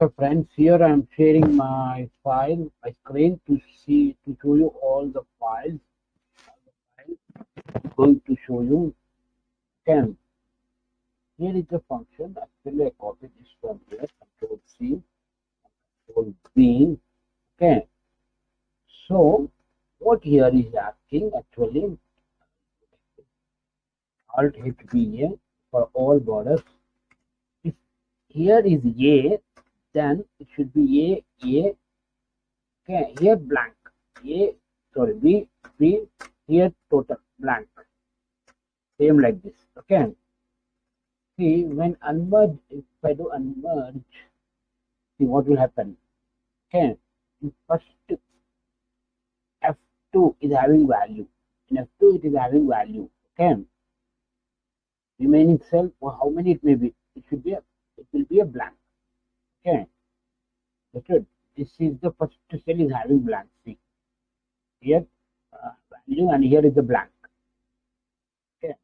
So friends, here I am sharing my screen to show you all the files. I'm going to show you. Okay, here is the function. Actually, I copied this from here. Control C, Control V. Okay, so what here is asking actually Alt HBA for all borders. If here is A, then it should be A. Okay, here blank. A, sorry, B, here total blank. Same like this. Okay. See, when unmerge, if I do unmerge, see what will happen. Okay. First, F2 is having value. In F2, it is having value. Okay. Remaining cell, or how many it may be, it will be a blank. Okay. Understood? This is the first cell is having blank. See, here value, and here is the blank. Okay.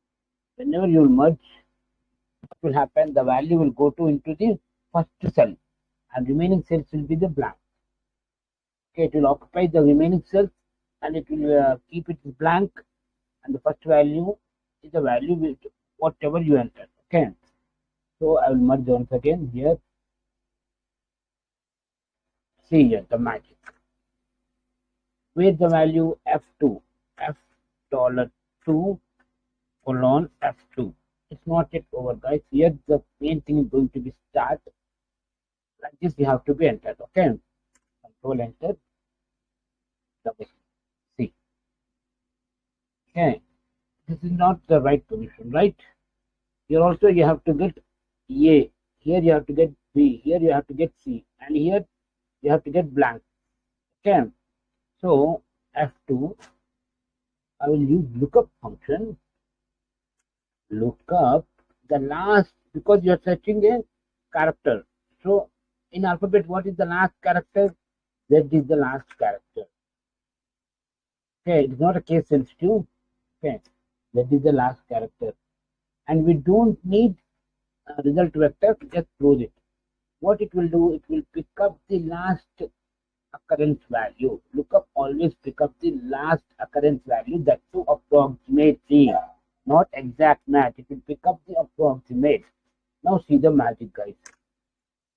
Whenever you merge, what will happen? The value will go into the first cell, and remaining cells will be the blank. Okay, it will occupy the remaining cells, and it will keep it blank, and the first value is the value with whatever you enter. Okay, so I will merge once again here. See here the magic. Where the value F2, $2 colon F2. It's not yet over, guys. Here the main thing is going to be start. Like this, you have to be entered. Okay, Control Enter. Double C. Okay, this is not the right position, right? Here also you have to get A. Here you have to get B. Here you have to get C, and here you have to get blank. Okay, so F2. I will use lookup function. Lookup the last, because you are searching a character. So in alphabet, what is the last character? Z is the last character. Okay, it's not a case sensitive. Okay, that is the last character, and we don't need a result vector to just close it. What it will do, it will pick up the last occurrence value. Lookup always pick up the last occurrence value, that to approximately, not exact match. It will pick up the approximate. Now see the magic, guys.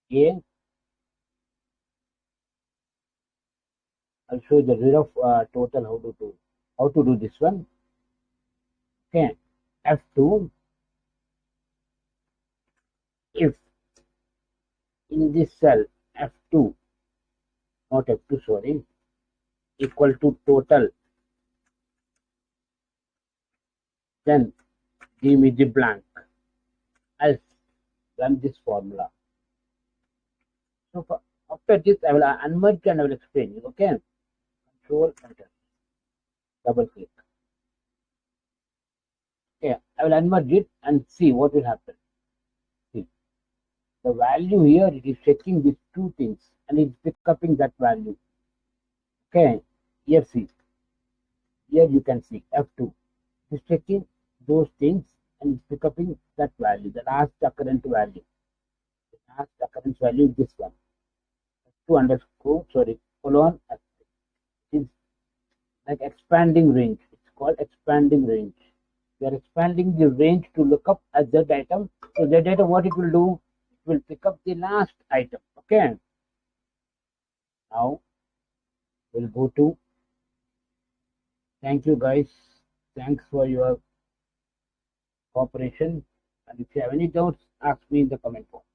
Okay, I'll show the rid of total how to do this one. Okay, F2. If in this cell F2, not F2, sorry, equal to total, then give me the blank. I'll run this formula. So after this, I will unmerge and I will explain you. Okay, Control Enter, double click. Okay, I will unmerge it and see what will happen. See, the value here, it is checking these two things and it's picking that value. Okay, here see, here you can see F2 is checking those things and it's picking that value, the last occurrence value. The last occurrence value is this one. F2 underscore, sorry, colon. It's like expanding range. It's called expanding range. We are expanding the range to look up at that item. So that item, what it will do, it will pick up the last item. Okay. Now we'll go to. Thank you, guys. Thanks for your cooperation. And if you have any doubts, ask me in the comment box.